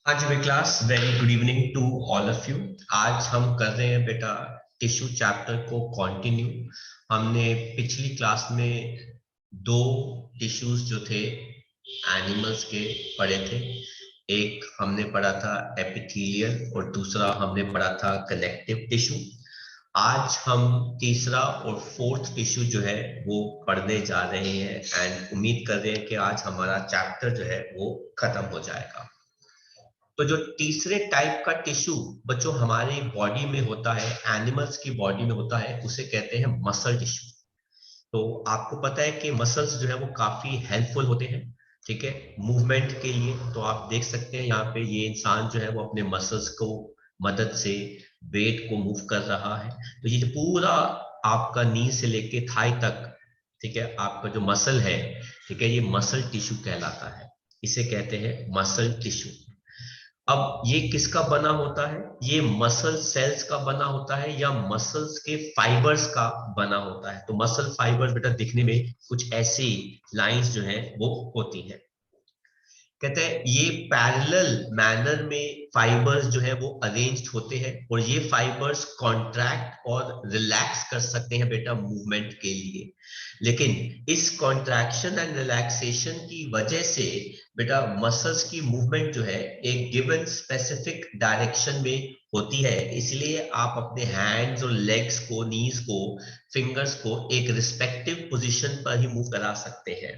हाँ जी भाई class, very good evening to all of you. आज हम कर रहे हैं बेटा टिश्यू चैप्टर को कंटिन्यू। हमने पिछली क्लास में दो टिश्यूज जो थे एनिमल्स के पढ़े थे। एक हमने पढ़ा था एपिथेलियल और दूसरा हमने पढ़ा था कनेक्टिव टिश्यू। आज हम तीसरा और फोर्थ टिश्यू जो है वो पढ़ने जा रहे हैं एंड उम्मीद कर रहे हैं कि आज हमारा चैप्टर जो है वो खत्म हो जाएगा। तो जो तीसरे टाइप का टिश्यू बच्चों हमारे बॉडी में होता है, एनिमल्स की बॉडी में होता है, उसे कहते हैं मसल टिश्यू। तो आपको पता है कि मसल्स जो है वो काफी हेल्पफुल होते हैं, ठीक है, मूवमेंट के लिए। तो आप देख सकते हैं यहाँ पे ये इंसान जो है वो अपने मसल्स को मदद से वेट को मूव कर रहा है। तो ये जो पूरा आपका नी से लेके थाई तक, ठीक है, आपका जो मसल है, ठीक है, ये मसल टिश्यू कहलाता है। इसे कहते हैं मसल टिश्यू। अब ये किसका बना होता है? ये मसल सेल्स का बना होता है या मसल्स के फाइबर्स का बना होता है? तो मसल फाइबर्स बेटा दिखने में कुछ ऐसी लाइंस जो है वो होती हैं। कहते हैं ये पैरेलल मैनर में फाइबर्स जो है वो अरेंज्ड होते हैं और ये फाइबर्स कॉन्ट्रैक्ट और रिलैक्स कर सकते हैं बेटा मूवमेंट के लिए। लेकिन इस कॉन्ट्रैक्शन एंड रिलैक्सेशन की वजह से बेटा मसल्स की मूवमेंट जो है एक गिवन स्पेसिफिक डायरेक्शन में होती है। इसलिए आप अपने हैंड्स और लेग्स को, नीज को, फिंगर्स को एक रिस्पेक्टिव पोजीशन पर ही मूव करा सकते हैं।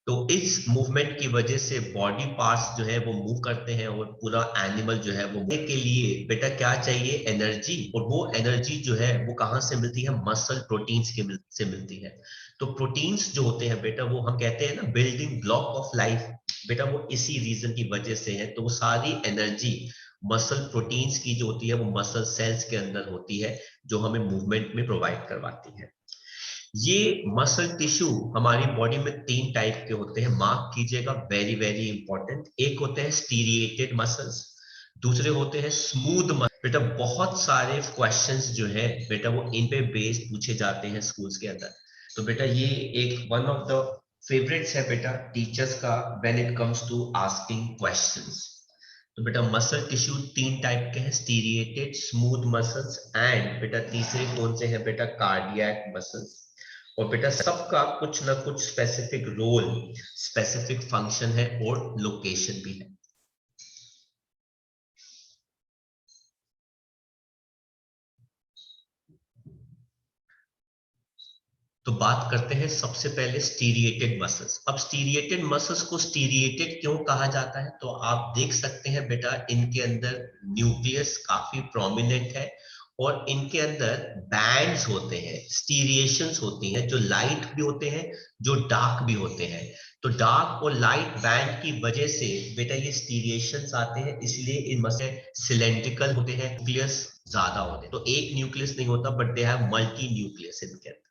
तो इस मूवमेंट की वजह से बॉडी पार्ट्स जो है वो मूव करते हैं और पूरा एनिमल जो है वो मूव के लिए बेटा क्या चाहिए? एनर्जी। और वो एनर्जी जो है वो कहाँ से मिलती है? मसल प्रोटीन्स के से मिलती है। तो प्रोटीन्स जो होते हैं बेटा वो हम कहते हैं ना बिल्डिंग ब्लॉक ऑफ लाइफ, बेटा वो इसी रीजन की वजह से है। तो वो सारी एनर्जी मसल प्रोटीन्स की जो होती है वो मसल सेल्स के अंदर होती है, जो हमें मूवमेंट में प्रोवाइड करवाती है। ये मसल टिश्यू हमारी बॉडी में तीन टाइप के होते हैं, मार्क कीजिएगा, वेरी वेरी इंपॉर्टेंट। एक होते हैं स्टीरिएटेड मसल्स, दूसरे होते हैं स्मूथ मसल। बेटा बहुत सारे क्वेश्चंस जो है बेटा वो इन पे बेस्ड पूछे जाते हैं स्कूल्स के अंदर। तो बेटा ये एक वन ऑफ द फेवरेट्स है बेटा टीचर्स का when it comes to asking questions. तो बेटा मसल टिश्यू तीन टाइप के हैं, स्टीरिएटेड, स्मूथ मसल्स एंड बेटा तीसरे कौन से हैं बेटा? Cardiac muscles. और बेटा सबका कुछ ना कुछ स्पेसिफिक रोल, स्पेसिफिक फंक्शन है और लोकेशन भी है। तो बात करते हैं सबसे पहले स्टीरिएटेड मसल्स। अब स्टीरिएटेड मसल्स को स्टीरिएटेड क्यों कहा जाता है? तो आप देख सकते हैं बेटा इनके अंदर न्यूक्लियस काफी प्रोमिनेंट है और इनके अंदर बैंड्स होते हैं, स्टीरिएशंस होती हैं, जो लाइट भी होते हैं, जो डार्क भी होते हैं। तो डार्क और लाइट बैंड की वजह से बेटा ये स्टीरिएशंस आते हैं, इसलिए इन मसल सिलेंड्रिकल होते हैं, न्यूक्लियस ज्यादा होते हैं। तो एक न्यूक्लियस नहीं होता but they have multi nucleus इनके अंदर।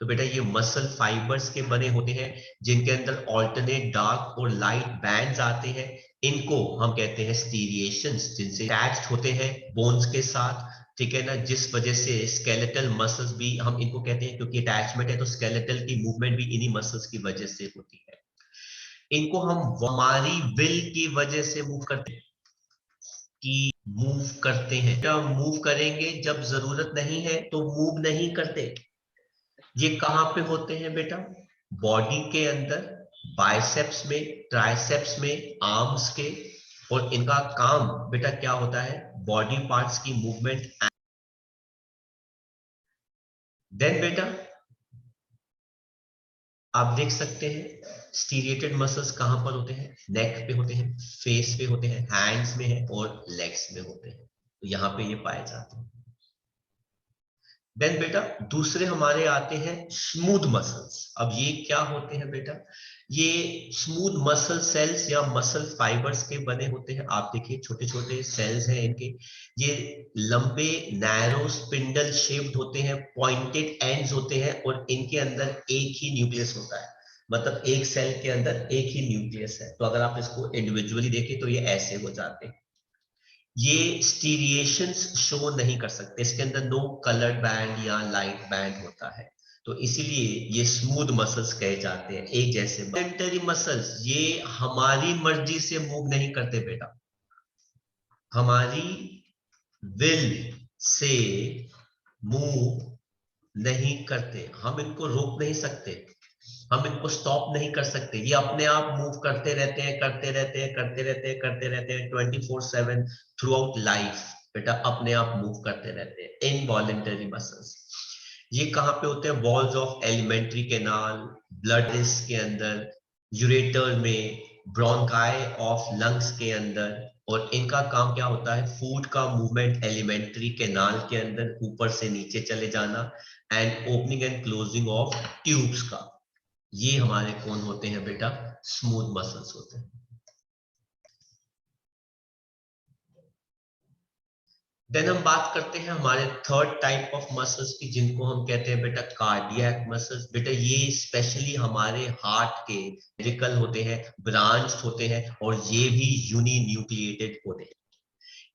तो बेटा ये मसल फाइबर्स के बने होते हैं जिनके अंदर ऑल्टरनेट डार्क और लाइट बैंड्स आते हैं। इनको हम कहते हैं स्टीरिएशंस, जिनसे अटैच्ड होते हैं बोन्स के साथ, ठीक है ना, जिस वजह से स्केलेटल मसल्स भी हम इनको कहते हैं, क्योंकि अटैचमेंट है तो स्केलेटल की मूवमेंट भी इन्हीं मसल्स की वजह से होती है। इनको हम हमारी विल की वजह से मूव करते हैं कि मूव करते हैं। जब मूव करेंगे, जब जरूरत नहीं है तो मूव नहीं करते। ये कहां पे होते हैं बेटा? बॉडी के अंदर, बाइसेप्स में, ट्राइसेप्स में, आर्म्स के। और इनका काम बेटा क्या होता है? बॉडी पार्ट्स की मूवमेंट। देन बेटा आप देख सकते हैं स्टीरिएटेड मसल्स कहां पर होते हैं? नेक पे होते हैं, फेस पे होते हैं, हैंड्स में है और लेग्स में होते हैं। तो यहां पे ये पाए जाते हैं। देन बेटा दूसरे हमारे आते हैं स्मूथ मसल्स। अब ये क्या होते हैं बेटा? ये स्मूथ मसल सेल्स या मसल फाइबर्स के बने होते हैं। आप देखिए छोटे छोटे सेल्स हैं इनके, ये लंबे नैरो स्पिंडल शेप्ड होते हैं, पॉइंटेड एंड्स होते हैं और इनके अंदर एक ही न्यूक्लियस होता है। मतलब एक सेल के अंदर एक ही न्यूक्लियस है। तो अगर आप इसको इंडिविजुअली देखें तो ये ऐसे हो जाते हैं। ये स्टीरिएशंस शो नहीं कर सकते, इसके अंदर नो कलर बैंड या लाइट बैंड होता है। तो इसीलिए ये स्मूथ मसल्स कहे जाते हैं, एक जैसे। वॉलंटरी मसल्स ये हमारी मर्जी से मूव नहीं करते बेटा, हमारी विल से मूव नहीं करते, हम इनको रोक नहीं सकते, हम इनको स्टॉप नहीं कर सकते, ये अपने आप मूव करते रहते हैं, करते रहते हैं, करते रहते हैं, करते रहते हैं 24/7 थ्रू आउट लाइफ बेटा, अपने आप मूव करते रहते हैं। इनवॉलेंटरी मसल्स ये कहाँ पे होते हैं? Walls of alimentary canal, blood के अंदर, यूरेटर में, ब्रोंकाई ऑफ लंग्स के अंदर। और इनका काम क्या होता है? फूड का मूवमेंट एलिमेंट्री कैनाल के अंदर ऊपर से नीचे चले जाना, and opening and closing of tubes का। ये हमारे कौन होते हैं बेटा? स्मूथ मसल्स होते हैं। देन हम बात करते हैं हमारे थर्ड टाइप ऑफ मसल्स की, जिनको हम कहते हैं बेटा कार्डियक मसल्स। बेटा ये स्पेशली हमारे हार्ट के वेंट्रिकल होते हैं, ब्रांच होते हैं, और ये भी यूनिन्यूक्लिएटेड होते हैं।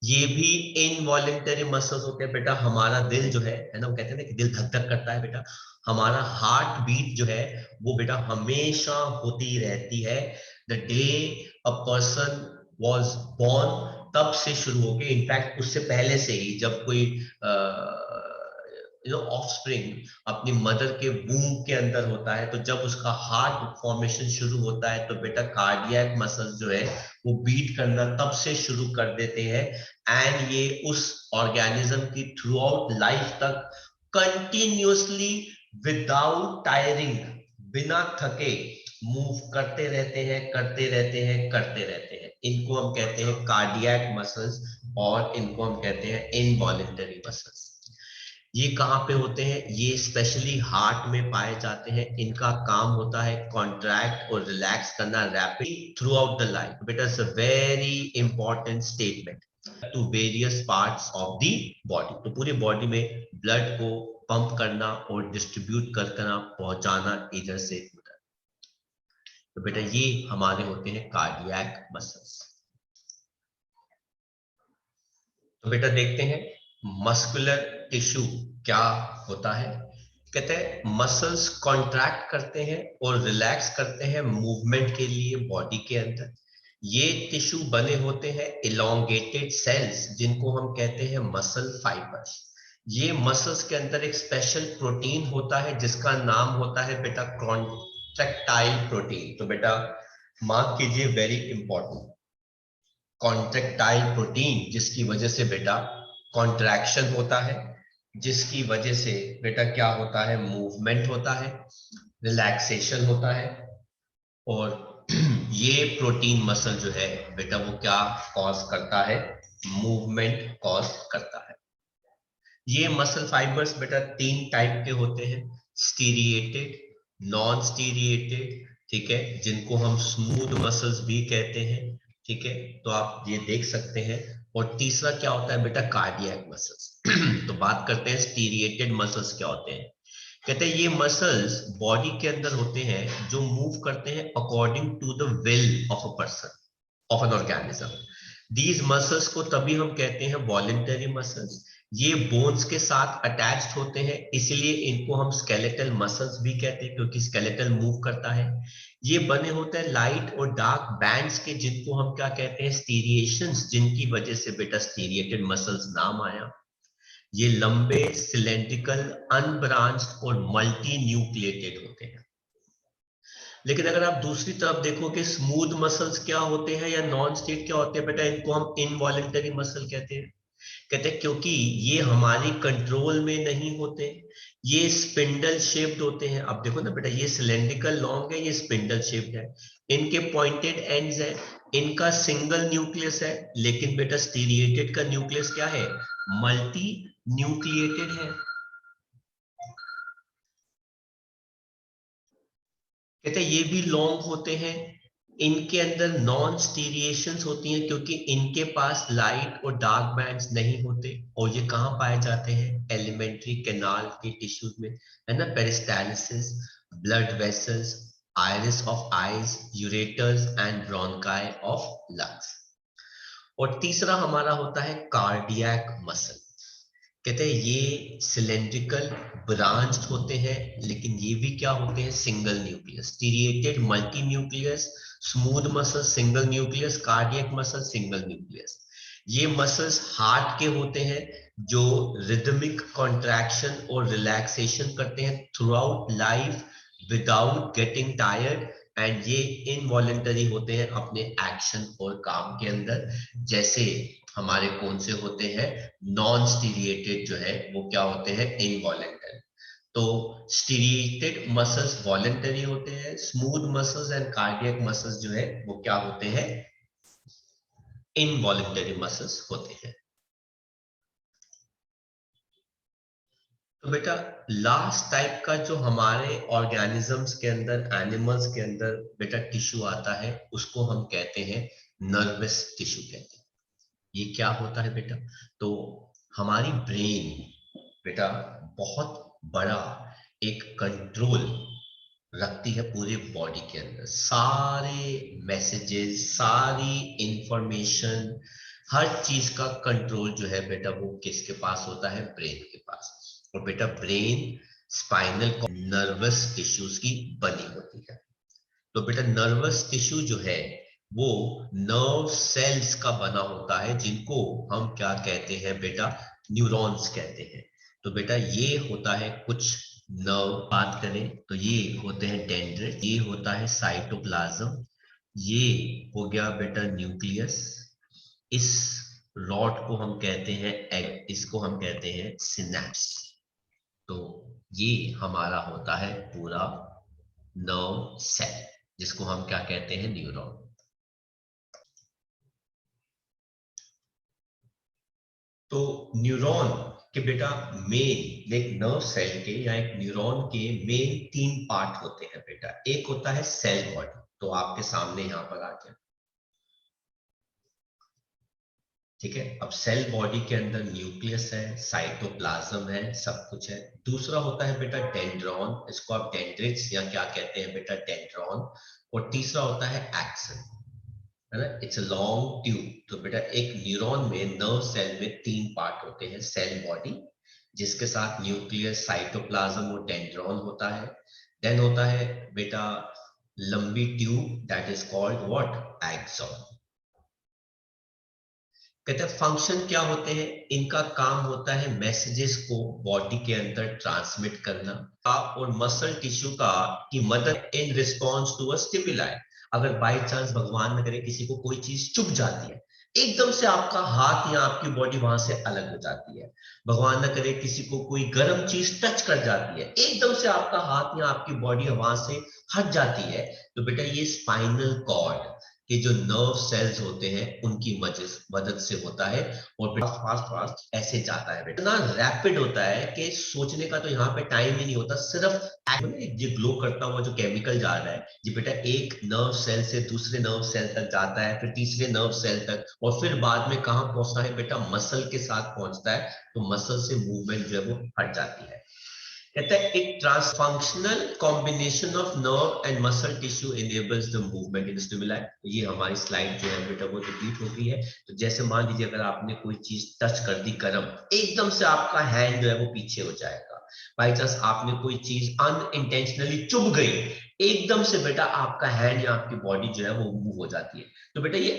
ये भी इनवॉलेंटरी मसल्स होते हैं बेटा। हमारा दिल जो है ना, हम कहते हैं ना कि दिल धक धक करता है बेटा, हमारा हार्ट बीट जो है वो बेटा हमेशा होती रहती है। The day a person was born, तब से शुरू होके, इनफैक्ट उससे पहले से ही, जब कोई ऑफस्प्रिंग अपनी मदर के वूम के अंदर होता है, तो जब उसका हार्ट फॉर्मेशन शुरू होता है, तो बेटा कार्डियक मसल्स जो है वो बीट करना तब से शुरू कर देते हैं। एंड ये उस ऑर्गेनिज्म की थ्रू आउट लाइफ तक कंटिन्यूसली विदाउट टायरिंग, बिना थके मूव करते रहते हैं, करते रहते हैं, करते रहते हैं। इनको हम कहते हैं कार्डियक मसल्स, और इनको हम कहते हैं इनवॉलेंटरी मसल्स। ये कहाँ पे होते हैं? ये स्पेशली हार्ट में पाए जाते हैं। इनका काम होता है कॉन्ट्रैक्ट और रिलैक्स करना rapidly throughout the life. बेटा it's a very important statement to various parts of the body. तो पूरी बॉडी में ब्लड को पंप करना और डिस्ट्रीब्यूट करना, पहुंचाना इधर से उधर। तो बेटा ये हमारे होते हैं कार्डियक मसल्स। तो बेटा देखते हैं मस्कुलर टिश्यू क्या होता है। कहते हैं मसल्स कॉन्ट्रैक्ट करते हैं और रिलैक्स करते हैं मूवमेंट के लिए बॉडी के अंदर। ये टिश्यू बने होते हैं इलोंगेटेड सेल्स, जिनको हम कहते हैं मसल फाइबर्स। ये मसल्स के अंदर एक स्पेशल प्रोटीन होता है जिसका नाम होता है बेटा कॉन्ट्रैक्टाइल प्रोटीन। तो बेटा मार्क कीजिए, वेरी इंपॉर्टेंट, कॉन्ट्रैक्टाइल प्रोटीन, जिसकी वजह से बेटा कॉन्ट्रैक्शन होता है, जिसकी वजह से बेटा क्या होता है? मूवमेंट होता है, रिलैक्सेशन होता है। और ये प्रोटीन मसल जो है बेटा वो क्या कॉज करता है? मूवमेंट कॉज करता है। ये मसल फाइबर्स बेटा तीन टाइप के होते हैं, स्टीरिएटेड, नॉन स्टीरिएटेड, ठीक है, जिनको हम स्मूथ मसल्स भी कहते हैं, ठीक है, तो आप ये देख सकते हैं। और तीसरा क्या होता है बेटा? Cardiac muscles. तो बात करते हैं स्टीरिएटेड मसल्स क्या होते हैं। कहते हैं ये मसल्स बॉडी के अंदर होते हैं जो मूव करते हैं according to the will of a person, of an organism. These muscles को तभी हम कहते हैं वॉलेंटरी मसल्स। ये बोन्स के साथ अटैच्ड होते हैं, इसलिए इनको हम स्केलेटल मसल्स भी कहते हैं, क्योंकि स्केलेटल मूव करता है। ये बने होते हैं लाइट और डार्क बैंड्स के, जिनको हम क्या कहते हैं? स्टीरिएशंस, जिनकी वजह से बेटा स्टीरिएटेड मसल्स नाम आया। ये लंबे, सिलेंड्रिकल, अनब्रांच्ड और मल्टी न्यूक्लिएटेड होते हैं। लेकिन अगर आप दूसरी तरफ देखो कि स्मूथ मसल्स क्या होते हैं या नॉन स्टेट क्या होते हैं बेटा, इनको हम इनवॉलेंटरी मसल कहते हैं। कहते हैं क्योंकि ये हमारी कंट्रोल में नहीं होते, ये स्पिंडल शेप्ड होते हैं। अब देखो ना बेटा, ये सिलेंड्रिकल लॉन्ग है, ये स्पिंडल शेप्ड है, इनके पॉइंटेड एंड्स है, इनका सिंगल न्यूक्लियस है। लेकिन बेटा स्टीरिएटेड का न्यूक्लियस क्या है? मल्टी न्यूक्लिएटेड है। कहते हैं ये भी लॉन्ग होते हैं, इनके अंदर नॉन स्टीरिएशंस होती हैं, क्योंकि इनके पास लाइट और डार्क बैंड्स नहीं होते। और ये कहाँ पाए जाते हैं? एलिमेंट्री कैनाल के टिश्यूज में, है ना, peristalsis, blood vessels, iris of eyes, ureters and bronchi of lungs. और तीसरा हमारा होता है कार्डियक मसल। कहते हैं ये सिलेंड्रिकल ब्रांच होते हैं, लेकिन ये भी क्या होते हैं, single nucleus. Striated multi nucleus, smooth muscle single nucleus, cardiac muscle single nucleus. ये मसल्स हार्ट के होते हैं जो रिदमिक कॉन्ट्रैक्शन और रिलैक्सेशन करते हैं through out life without getting tired, and ये इनवॉलेंटरी होते हैं अपने एक्शन और काम के अंदर। जैसे हमारे कौन से होते हैं, नॉन स्टीरिएटेड जो है वो क्या होते हैं, इनवॉलेंटरी। तो स्टीरिएटेड मसल्स वॉलेंटरी होते हैं, smooth muscles and cardiac muscles जो है वो क्या होते हैं, इनवॉलेंटरी मसल्स होते हैं। तो बेटा लास्ट टाइप का जो हमारे ऑर्गेनिजम्स के अंदर, एनिमल्स के अंदर बेटा टिश्यू आता है, उसको हम कहते हैं नर्वस टिश्यू कहते हैं। ये क्या होता है बेटा, तो हमारी ब्रेन बेटा बहुत बड़ा एक कंट्रोल रखती है पूरे बॉडी के अंदर। सारे मैसेजेस, सारी इंफॉर्मेशन, हर चीज का कंट्रोल जो है बेटा वो किसके पास होता है, ब्रेन के पास। और बेटा ब्रेन स्पाइनल नर्वस टिश्यूज की बनी होती है। तो बेटा नर्वस टिश्यू जो है वो नर्व सेल्स का बना होता है, जिनको हम क्या कहते हैं बेटा, न्यूरॉन्स कहते हैं। तो बेटा ये होता है कुछ नर्व। बात करें तो ये होते हैं डेंड्रिट, ये होता है साइटोप्लाज्म, ये हो गया बेटा न्यूक्लियस, इस रॉड को हम कहते हैं एग, इसको हम कहते हैं सिनेप्स। तो ये हमारा होता है पूरा नर्व सेल, जिसको हम क्या कहते हैं, न्यूरॉन। तो न्यूरॉन के बेटा मेन, एक नर्व सेल के या एक न्यूरॉन के मेन तीन पार्ट होते हैं बेटा। एक होता है सेल बॉडी, तो आपके सामने यहां पर आ गया, ठीक है। अब सेल बॉडी के अंदर न्यूक्लियस है, साइटोप्लाज्म है, सब कुछ है। दूसरा होता है बेटा डेंड्रॉन, इसको आप डेंड्रिट्स या क्या कहते हैं बेटा, डेंड्रॉन। और तीसरा होता है एक्सन, है ना, इट्स अ लॉन्ग ट्यूब। तो बेटा एक न्यूरॉन में, नर्व सेल में तीन पार्ट होते हैं, सेल बॉडी जिसके साथ न्यूक्लियस, साइटोप्लाज्म और डेंड्रॉन होता है। देन होता है बेटा लंबी tube, that is called what, axon. कहते हैं फंक्शन क्या होते हैं, इनका काम होता है मैसेजेस को बॉडी के अंदर ट्रांसमिट करना और मसल टिश्यू का की मदद in response to a stimuli. अगर बाय चांस भगवान न करे किसी को कोई चीज चुभ जाती है, एकदम से आपका हाथ या आपकी बॉडी वहां से अलग हो जाती है। भगवान न करे किसी को कोई गर्म चीज टच कर जाती है, एकदम से आपका हाथ या आपकी बॉडी वहां से हट जाती है। तो बेटा ये स्पाइनल कॉर्ड के जो नर्व सेल्स होते हैं उनकी मदद से होता है। और फास्ट फास्ट ऐसे जाता है बेटा, इतना रैपिड होता है कि सोचने का तो यहाँ पे टाइम ही नहीं होता। सिर्फ ये ग्लो करता हुआ जो केमिकल जा रहा है जी बेटा, एक नर्व सेल से दूसरे नर्व सेल तक जाता है, फिर तीसरे नर्व सेल तक, और फिर बाद में कहाँ पहुंचता है बेटा, मसल के साथ पहुंचता है। तो मसल से मूवमेंट जो है वो हट जाती है। कहता है एक transfunctional combination of nerve and muscle tissue enables the movement in stimuli. तो ये हमारी स्लाइड जो है बेटा वो रिपीट हो गई है। तो जैसे मान लीजिए अगर आपने कोई चीज टच कर दी गर्म, एकदम से आपका हैंड जो है वो पीछे हो जाएगा। बाई चांस आपने कोई चीज अनइंटेंशनली चुभ गई, एकदम से बेटा आपका हैंड या आपकी बॉडी जो है वो मूव हो जाती है। तो बेटा ये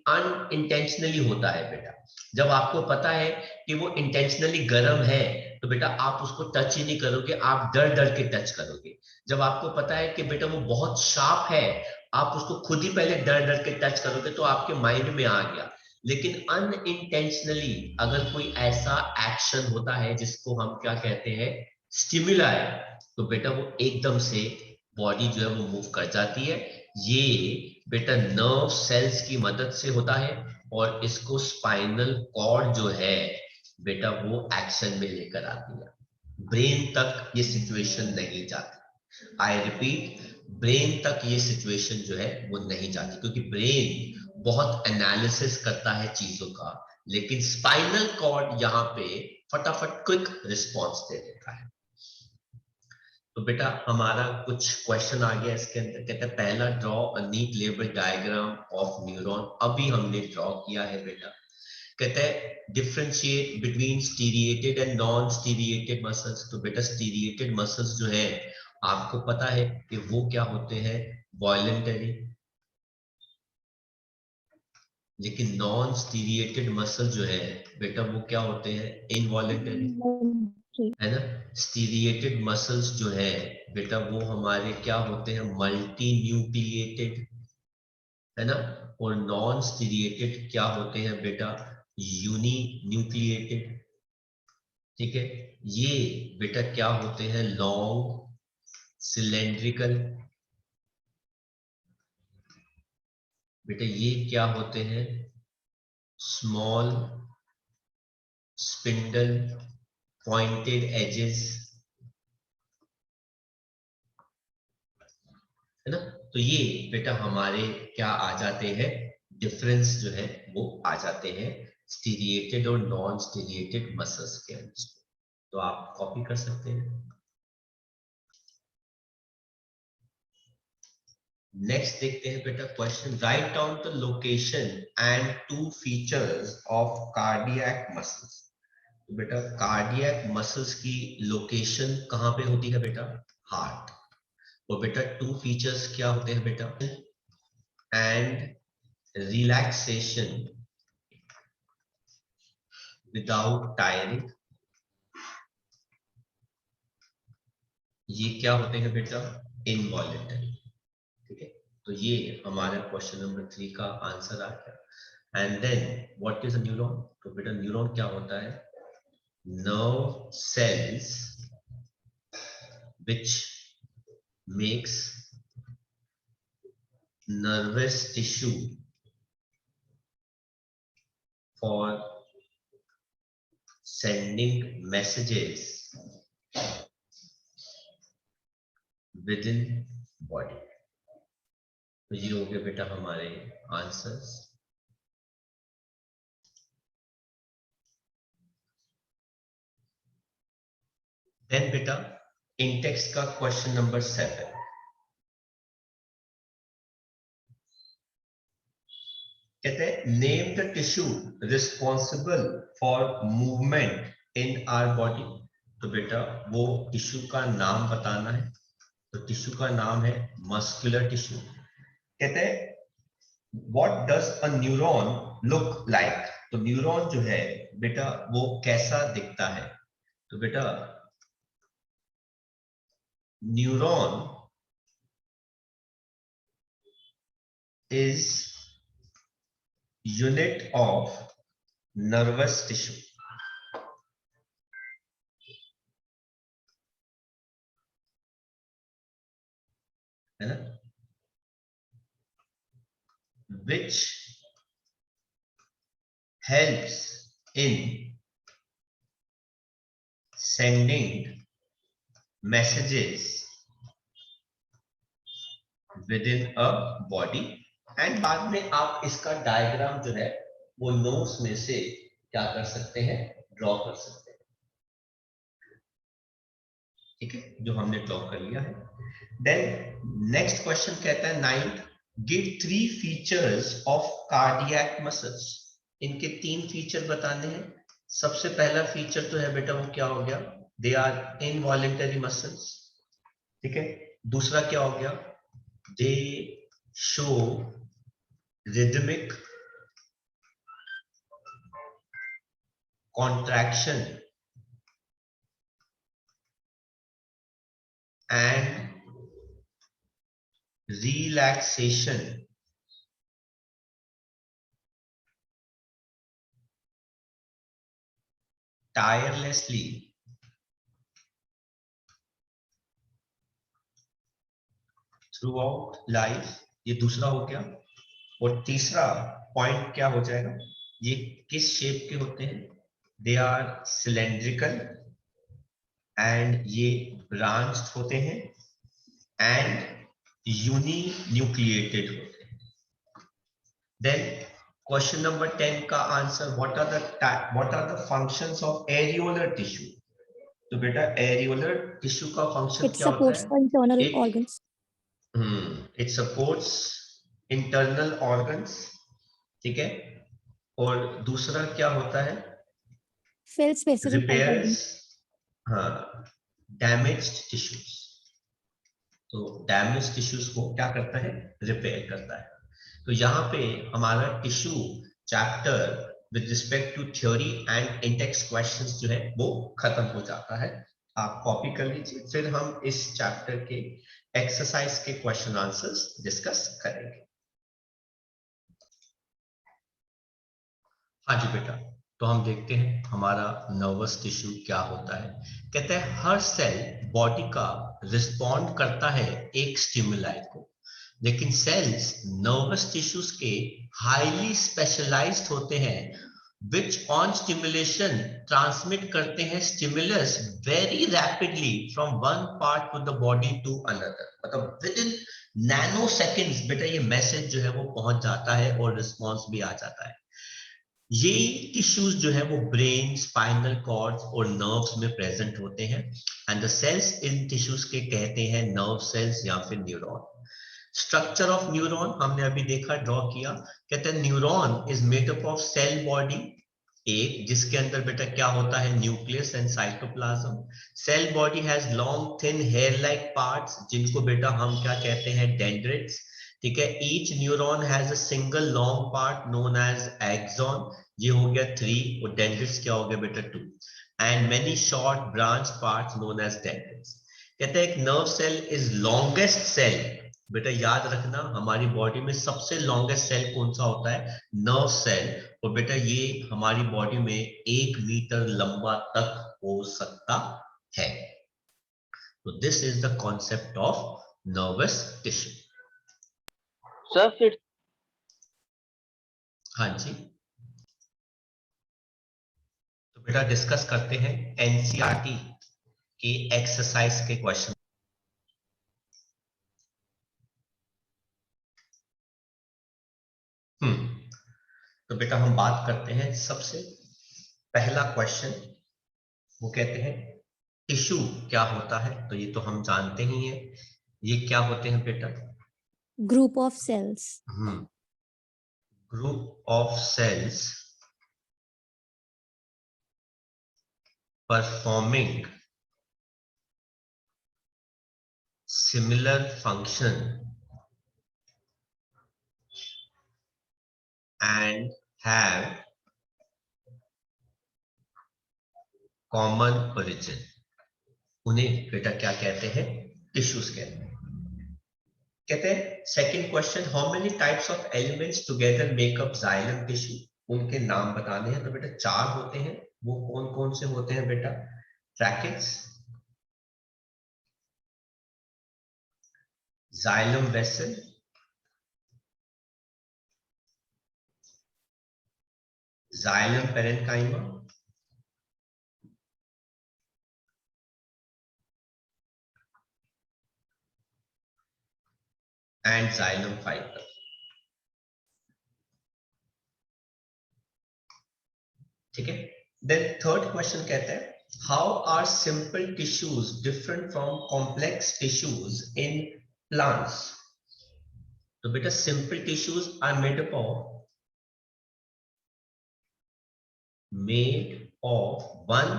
अनइंटेंशनली होता है बेटा। जब आपको पता है कि वो इंटेंशनली गर्म है, तो बेटा आप उसको टच ही नहीं करोगे, आप डर डर के टच करोगे। जब आपको पता है कि बेटा वो बहुत शार्प है, आप उसको खुद ही पहले डर डर के टच करोगे, तो आपके माइंड में आ गया। लेकिन अनइंटेंशनली अगर कोई ऐसा एक्शन होता है जिसको हम क्या कहते हैं, स्टिमुलाई, तो बेटा वो एकदम से बॉडी जो है वो मूव कर जाती है। ये बेटा नर्व सेल्स की मदद से होता है, और इसको स्पाइनल कॉर्ड जो है बेटा वो एक्शन में लेकर आती है। ब्रेन तक ये सिचुएशन नहीं जाती। आई रिपीट, ब्रेन तक ये सिचुएशन जो है वो नहीं जाती, क्योंकि ब्रेन बहुत एनालिसिस करता है चीजों का, लेकिन स्पाइनल कॉर्ड यहाँ पे फटाफट क्विक रिस्पॉन्स दे देता है। तो बेटा हमारा कुछ क्वेश्चन आ गया इसके अंदर। कहते हैं पहला, draw a neat label diagram of neuron. अभी हमने ड्रॉ किया है बेटा। कहते हैं differentiate between striated and non striated muscles. तो बेटा स्टीरिएटेड मसल्स जो है आपको पता है कि वो क्या होते हैं, वॉलंटरी, लेकिन नॉन स्टीरिएटेड मसल जो है बेटा वो क्या होते हैं, इनवॉलंटरी, है ना। स्टीरिएटेड मसल्स जो है बेटा वो हमारे क्या होते हैं, मल्टी न्यूक्लिएटेड, है ना। और नॉन स्टीरिएटेड क्या होते हैं बेटा, यूनी न्यूक्लिएटेड, ठीक है। ये बेटा क्या होते हैं, लॉन्ग सिलेंड्रिकल, बेटा ये क्या होते हैं, स्मॉल स्पिंडल पॉइंटेड एजेस, है ना। तो ये बेटा हमारे क्या आ जाते हैं, डिफरेंस जो है वो आ जाते हैं स्टीरिएटेड और नॉन स्टीरिएटेड मसल्स के अंदर। तो आप कॉपी कर सकते हैं। नेक्स्ट देखते हैं बेटा question, right down the location and two features of cardiac muscles. तो बेटा कार्डियक मसल्स की लोकेशन कहां पे होती है बेटा, हार्ट। और बेटा टू फीचर्स क्या होते हैं बेटा, एंड रिलैक्सेशन विदाउट टायरिंग, ये क्या होते हैं बेटा, इनवॉलेंटरी, ठीक है। तो ये हमारा क्वेश्चन नंबर 3 का आंसर आ गया। And then what is a neuron. तो बेटा न्यूरॉन क्या होता है, nerve cells which makes nervous tissue for sending messages within body। तो ये हो गया बेटा हमारे आंसर्स। देन बेटा इंटेक्स का क्वेश्चन नंबर 7, कहते हैं name the tissue responsible for movement in our body. तो बेटा वो टिश्यू का नाम बताना है। तो टिश्यू का नाम है मस्कुलर टिश्यू। कहते हैं what does a neuron look like. तो न्यूरॉन जो है बेटा वो कैसा दिखता है। तो बेटा neuron is unit of nervous tissue, है ना, which helps in sending messages within a body। And बाद में आप इसका डायग्राम जो है वो नोट्स में से क्या कर सकते हैं, ड्रॉ कर सकते हैं, ठीक है, जो हमने ड्रॉ कर लिया है। देन नेक्स्ट क्वेश्चन कहता है 9th, give 3 features of cardiac muscles. इनके 3 फीचर बताने हैं। सबसे पहला फीचर तो है बेटा वो क्या हो गया, दे आर इनवॉलेंटरी मसल्स, ठीक है। दूसरा क्या हो गया, दे show rhythmic contraction and relaxation tirelessly throughout life। ये दूसरा हो गया। और तीसरा पॉइंट क्या हो जाएगा, ये किस शेप के होते हैं, दे आर सिलेंड्रिकल एंड ये ब्रांच्ड होते हैं एंड यूनी न्यूक्लिएटेड होते हैं। देन क्वेश्चन नंबर 10 का answer, what are the functions of areolar tissue. तो बेटा एरियोलर टिश्यू का फंक्शन क्या होता है, internal organs। It supports internal organs, ठीक है। और दूसरा क्या होता है? fill spaces inside the repairs, body. हाँ, डैमेज्ड टिश्यूज। तो डैमेज टिश्यूज को क्या करता है? रिपेयर करता है। तो यहाँ पे हमारा tissue chapter with respect to theory and index questions जो है वो खत्म हो जाता है। आप कॉपी कर लीजिए, फिर हम इस चैप्टर के एक्सरसाइज के क्वेश्चन आंसर्स डिस्कस करेंगे। हाँ जी बेटा, तो हम देखते हैं हमारा नर्वस टिश्यू क्या होता है। कहते हैं हर सेल बॉडी का रिस्पॉन्ड करता है एक स्टिमुलाई को, लेकिन सेल्स नर्वस टिश्यूज के हाईली स्पेशलाइज्ड होते हैं, which on stimulation transmit करते हैं stimulus very rapidly from one part to the body to another। मतलब within नैनो सेकेंड्स बेटा ये मैसेज जो है वो पहुंच जाता है और रिस्पॉन्स भी आ जाता है। ये टिश्यूज जो है वो ब्रेन, स्पाइनल कॉर्ड्स और नर्व्स में प्रेजेंट होते हैं, and the cells in tissues के कहते हैं नर्व सेल्स या फिर न्यूरॉन। स्ट्रक्चर ऑफ न्यूरॉन हमने अभी देखा, ड्रॉ किया। कहते हैं neuron is made up of cell body, एक जिसके अंदर बेटा क्या होता है? Nucleus and cytoplasm. Cell body has long thin hair like parts, जिनको बेटा हम क्या कहते हैं? डेंड्रिट्स। ठीक है, each neuron has a single long part known as axon, ये हो गया 3, और डेंड्रिट्स क्या हो गया बेटा? 2, and many short branch parts known as dendrites. कहते हैं एक nerve cell is longest cell. बेटा याद रखना, हमारी बॉडी में सबसे लॉन्गेस्ट सेल कौन सा होता है? Nerve cell. और बेटा ये हमारी बॉडी में 1 मीटर लंबा तक हो सकता है। तो this is the concept of nervous tissue. Sir फिर हाँ जी, तो बेटा डिस्कस करते हैं एनसीईआरटी के एक्सरसाइज के क्वेश्चन। तो बेटा हम बात करते हैं सबसे पहला क्वेश्चन, वो कहते हैं टिश्यू क्या होता है? तो ये तो हम जानते ही हैं, ये क्या होते हैं बेटा? Group of cells. Group of cells performing similar function and have common origin. उन्हें बेटा क्या कहते हैं? टिश्यूज कहते हैं। कहते हैं second question, how many types of elements together make up xylem tissue? उनके नाम बताने हैं। तो बेटा 4 होते हैं। वो कौन कौन से होते हैं बेटा? Tracheids, xylem vessel, xylem parenchyma, and xylem fibre. ठीक है, देन थर्ड क्वेश्चन कहता है how are simple tissues different from complex tissues in plants? तो बेटा simple tissues are made of one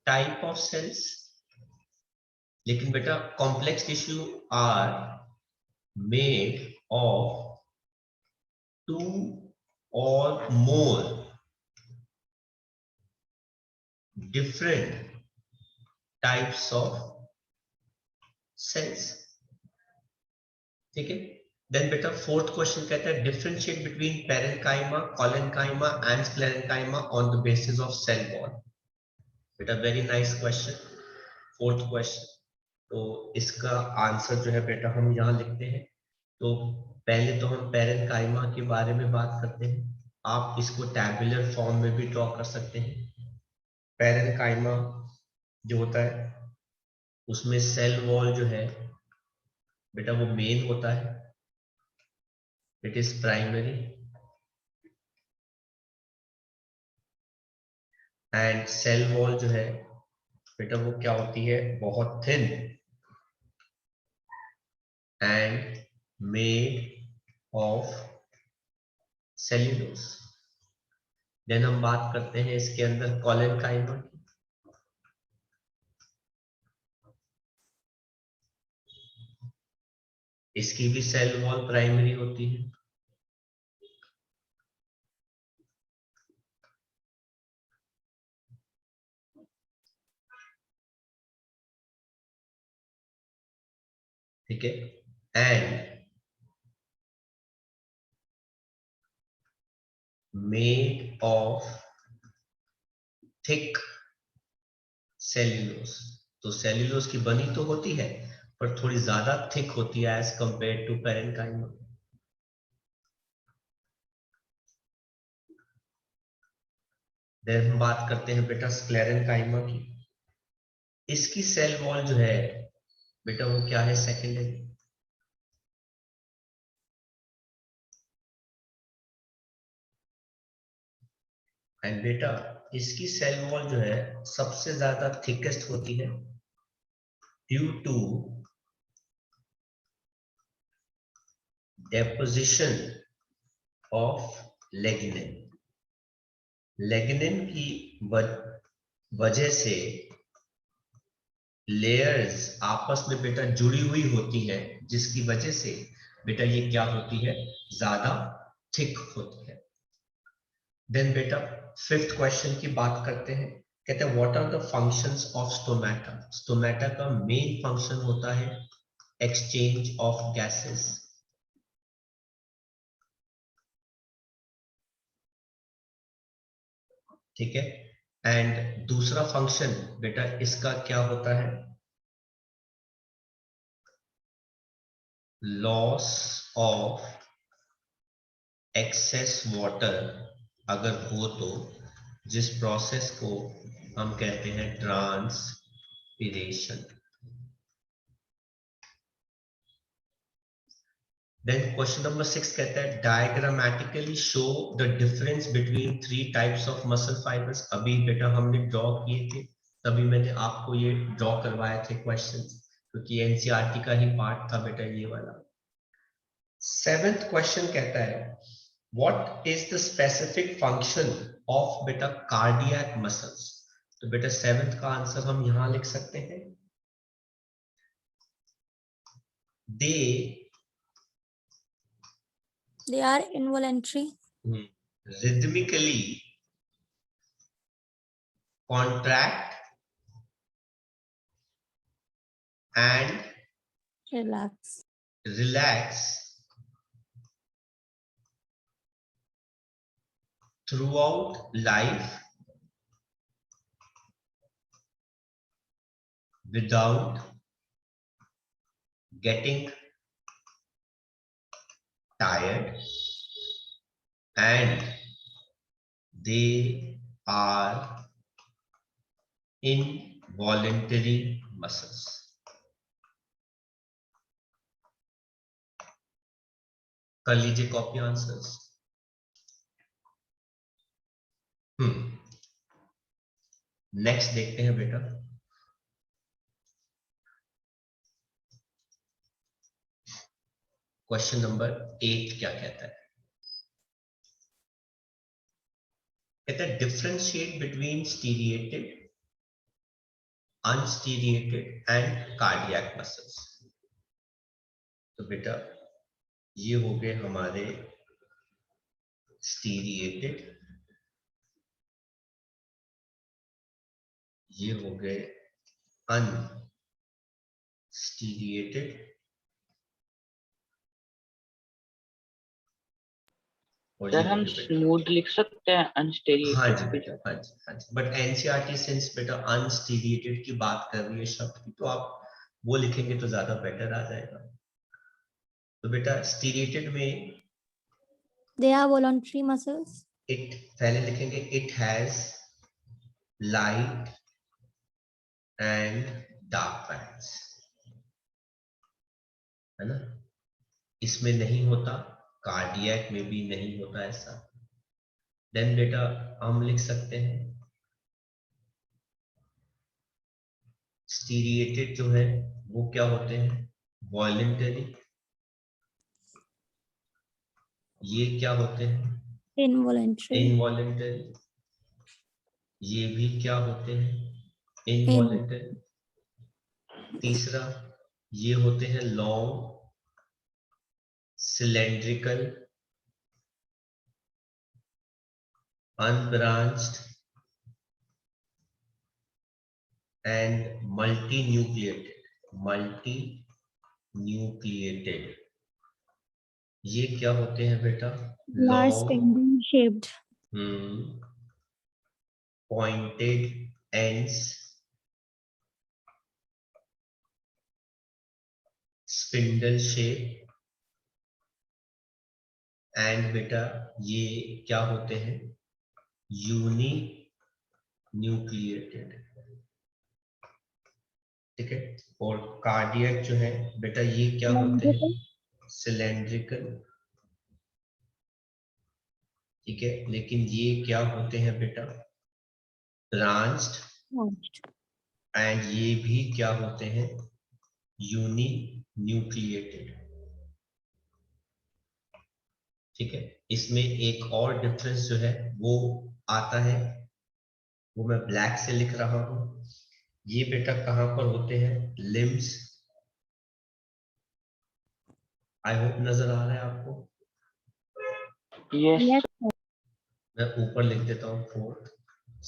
type of cells, लेकिन बेटा complex tissue are made of 2 or more different types of cells। ठीक है, then बेटा fourth question कहता है differentiate between parenchyma, collenchyma and sclerenchyma on the basis of cell wall. बेटा very nice question, fourth question. तो इसका answer जो है बेटा हम यहाँ लिखते हैं। तो पहले तो हम पेरेन्काइमा के बारे में बात करते हैं। आप इसको टैबुलर फॉर्म में भी ड्रॉ कर सकते हैं। पेरेन्काइमा जो होता है उसमें सेल वॉल जो है बेटा वो मेन होता है, it is primary, and cell wall जो है बेटा वो क्या होती है? बहुत thin and made of cellulose. Then हम बात करते हैं इसके अंदर कॉलेनकाइमा की। इसकी भी सेल वॉल प्राइमरी होती है। ठीक है, and made of thick cellulose. तो सेल्यूलोज की बनी तो होती है पर थोड़ी ज्यादा थिक होती है as compare to parenchyma. Then हम बात करते हैं बेटा स्क्लेरेन्काइमा की। इसकी सेल वॉल जो है बेटा वो क्या है, सेकेंडरी। एंड बेटा इसकी सेल वॉल जो है सबसे ज्यादा थिकेस्ट होती है ड्यू टू डेपोजिशन ऑफ लेग्निन। लेग्निन की वजह से लेयर्स आपस में बेटा जुड़ी हुई होती है, जिसकी वजह से बेटा ये क्या होती है, ज्यादा थिक होती है। देन बेटा फिफ्थ क्वेश्चन की बात करते हैं। कहते हैं what are the functions of stomata. Stomata का मेन फंक्शन होता है एक्सचेंज ऑफ गैसेस। ठीक है, एंड दूसरा फंक्शन बेटा इसका क्या होता है, लॉस ऑफ एक्सेस वाटर अगर हो तो, जिस प्रोसेस को हम कहते हैं ट्रांसपिरेशन। देन क्वेश्चन नंबर 6 कहता है diagrammatically show the difference between 3 types of muscle fibres. अभी बेटा हमने ड्रॉ किए थे, तभी मैंने आपको ये ड्रॉ करवाए थे क्वेश्चन, क्योंकि एनसीईआरटी का ही पार्ट था बेटा ये वाला। 7th क्वेश्चन कहता है what is the specific function of बेटा कार्डियक मसल्स। तो बेटा 7th का आंसर हम यहां लिख सकते हैं, They are involuntary. rhythmically contract and Relax. relax throughout life without getting tired, and they are involuntary muscles. कर लीजिए कॉपी आंसर्स। नेक्स्ट देखते हैं बेटा, क्वेश्चन नंबर 8 क्या कहता है। कहता है differentiate between striated, unstriated and cardiac muscles. तो बेटा ये हो गए हमारे स्टीरिएटेड, ये हो गए अनस्टीरिएटेड, और सर ये हो हम गए बेटा, स्मूथ लिख सकते हैं हाँ जी अनस्टेरिएटेड पे। बेटा, हाँ जी, हाँ जी। बट एनसीईआरटी सिंस बेटा अनस्टीरिएटेड की बात कर रही है शब्द की, तो आप वो लिखेंगे तो ज्यादा बेटर आ जाएगा। तो बेटा स्टीरिएटेड में They are voluntary muscles. It पहले लिखेंगे, it has light and dark pants, है ना। इसमें नहीं होता, कार्डियक में भी नहीं होता ऐसा। देन बेटा हम लिख सकते हैं स्टीरिएटेड जो है वो क्या होते हैं, वॉलंटरी। ये क्या होते हैं, Involuntary. इनवॉलेंटरी, ये भी क्या होते हैं? इनवॉलेंटरी। तीसरा, ये होते हैं long, cylindrical, unbranched and multi nucleated. ये क्या होते हैं बेटा? Large long, spindle shaped. Pointed ends, spindle shape, and बेटा ये क्या होते हैं? Uni nucleated. ठीक है। और कार्डियक जो है बेटा ये क्या होते हैं? सिलेंड्रिकल। ठीक है, लेकिन ये क्या होते हैं बेटा? Branched, Branched. एंड ये भी क्या होते हैं? Uni nucleated. ठीक है, इसमें एक और डिफरेंस जो है वो आता है, वो मैं ब्लैक से लिख रहा हूं। ये बेटा कहां पर होते हैं? लिम्स। आई होप नजर आ रहा है आपको। Yes. Yes. मैं ऊपर लिख देता हूँ फोर्थ।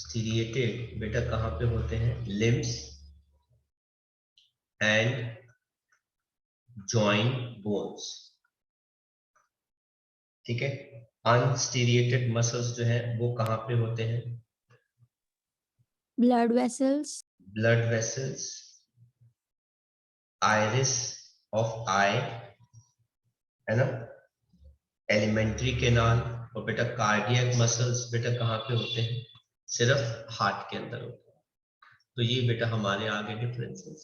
स्टीरिएटेड बेटा कहां पे होते हैं? Limbs and joint bones. ठीक है। अनस्टीरिएटेड मसल्स जो है वो कहां पे होते हैं? Blood vessels. Blood vessels, iris of eye, है ना, एलिमेंट्री कैनाल। और बेटा कार्डियक मसल्स बेटा कहां पे होते हैं? सिर्फ हार्ट के अंदर होते हैं। तो ये बेटा हमारे आगे डिफरेंसेस।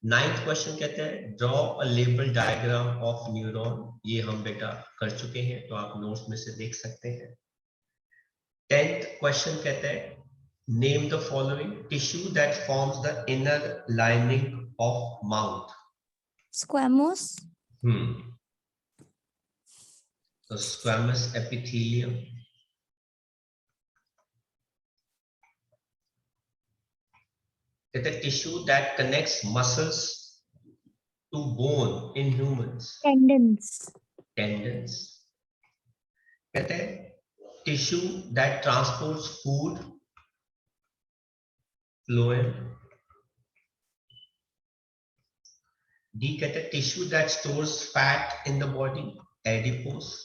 नाइन्थ क्वेश्चन कहते हैं draw a label diagram of neuron. ये हम बेटा कर चुके हैं, तो आप नोट्स में से देख सकते हैं। 10th क्वेश्चन कहते हैं name the following tissue that forms the inner lining of mouth. Squamous. तो स्क्वैमस एपिथेलियम, कहते हैं tissue that connects muscles to bone in humans. Tendons. Tendons. कहते हैं tissue that transports food, phloem. D कहते हैं tissue that stores fat in the body, adipose.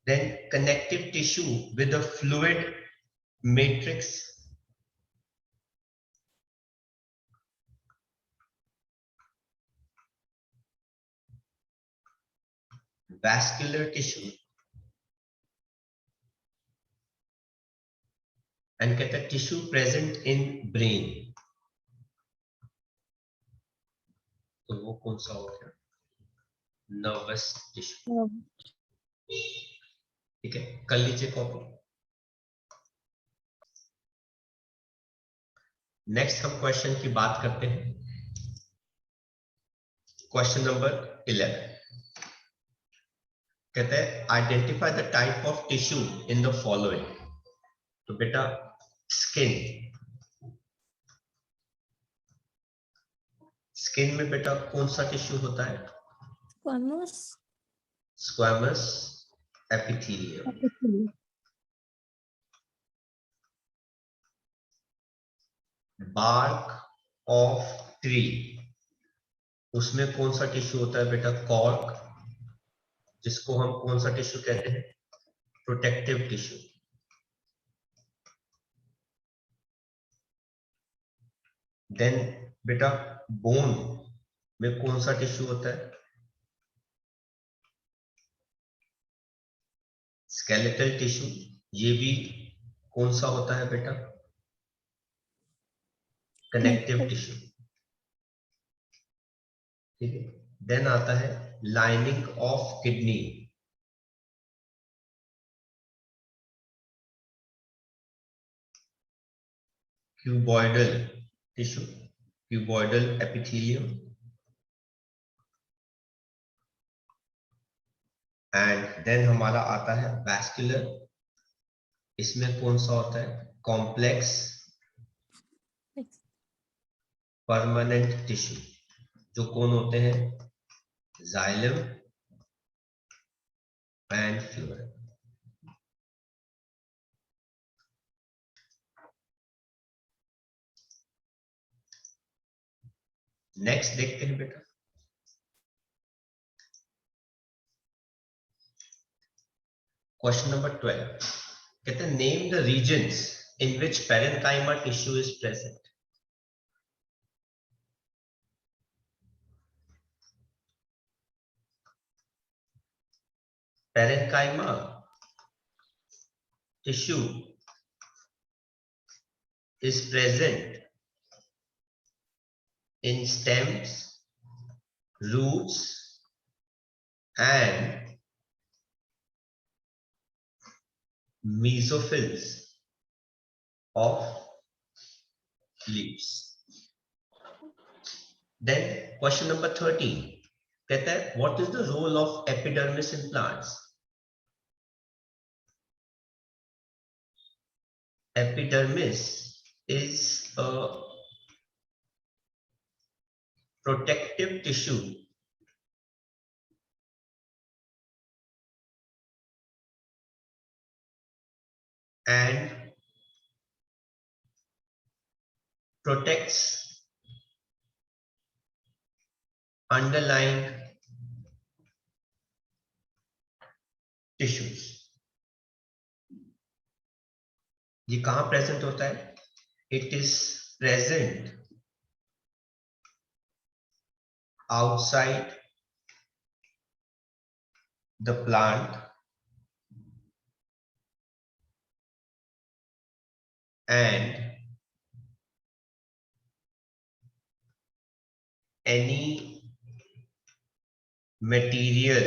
Then connective tissue with a fluid matrix, vascular tissue, and कहते हैं tissue present in brain। तो वो कौन सा हो गया? Nervous tissue. ठीक है, कर लीजिए कॉपी। नेक्स्ट हम क्वेश्चन की बात करते हैं। क्वेश्चन नंबर 11 कहते हैं identify the type of tissue in the following. तो बेटा स्किन, स्किन में बेटा कौन सा टिश्यू होता है? Squamous. Squamous epithelium. Epithelium. Bark of tree, उसमें कौन सा टिश्यू होता है बेटा? कॉर्क, जिसको हम कौन सा टिश्यू कहते हैं? Protective tissue. देन बेटा बोन में कौन सा टिश्यू होता है? Skeletal tissue. ये भी कौन सा होता है बेटा? Connective tissue. ठीक है। देन आता है lining of kidney, cuboidal tissue, cuboidal epithelium. And then हमारा आता है वैस्कुलर, इसमें कौन सा होता है, कॉम्प्लेक्स परमानेंट टिश्यू, जो कौन होते हैं, जाइलम एंड फ्लोएम। नेक्स्ट देखते हैं बेटा, क्वेश्चन नंबर 12 कहते हैं name the regions in which parenchyma tissue is present. Parenchyma tissue is present in stems, roots and mesophils of leaves. Then question number 13 कहता है what is the role of epidermis in plants? Epidermis is a protective tissue and protects underlying tissues. ये कहां present होता है? It is present outside the plant and any material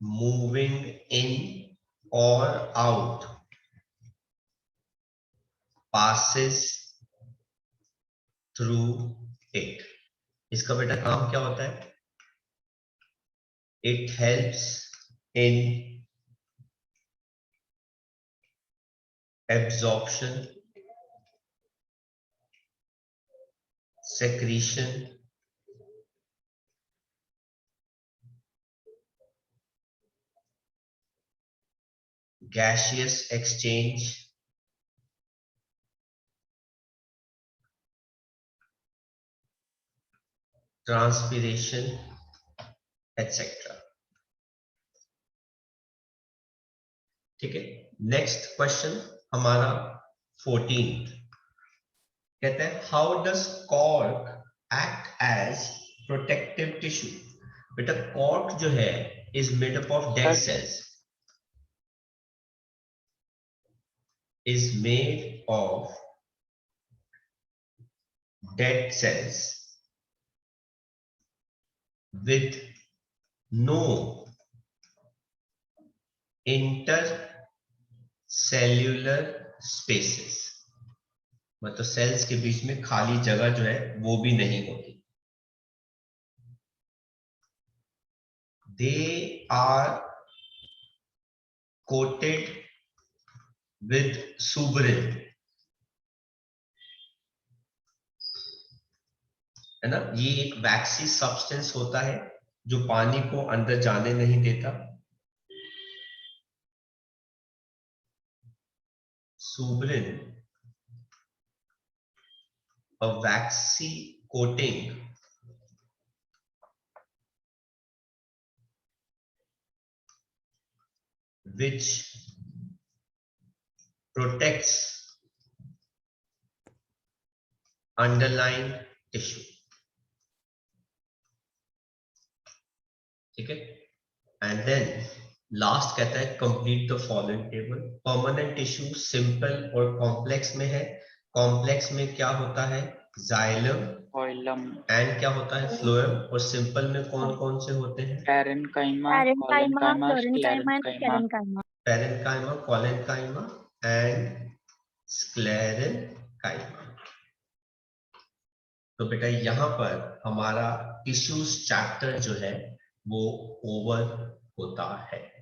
moving in or out passes through it. इसका बेटा काम क्या होता है? It helps in absorption, secretion, gaseous exchange, transpiration, etc. ठीक है, नेक्स्ट क्वेश्चन हमारा 14 कहते हैं how does cork act as protective tissue. बेटा कॉर्क जो है is made up of dead cells, is made of dead cells with no intercellular spaces, मतलब sales के बीच में खाली जगह जो है वो भी नहीं होती। They are coated with suberin, है ना, ये एक वैक्सी सब्सटेंस होता है जो पानी को अंदर जाने नहीं देता। सुबरिन, a waxy coating which protects underlying tissue. ठीक है, एंड देन लास्ट कहता है complete the following table. Permanent tissue simple और कॉम्प्लेक्स में है। कॉम्प्लेक्स में क्या होता है? जाइलम एंड क्या होता है? फ्लोएम। और सिंपल में कौन कौन से होते हैं? Parenchyma, parenchyma, collenchyma and sclerenchyma. तो बेटा यहाँ पर हमारा टिश्यूज चैप्टर जो है वो ओवल होता है।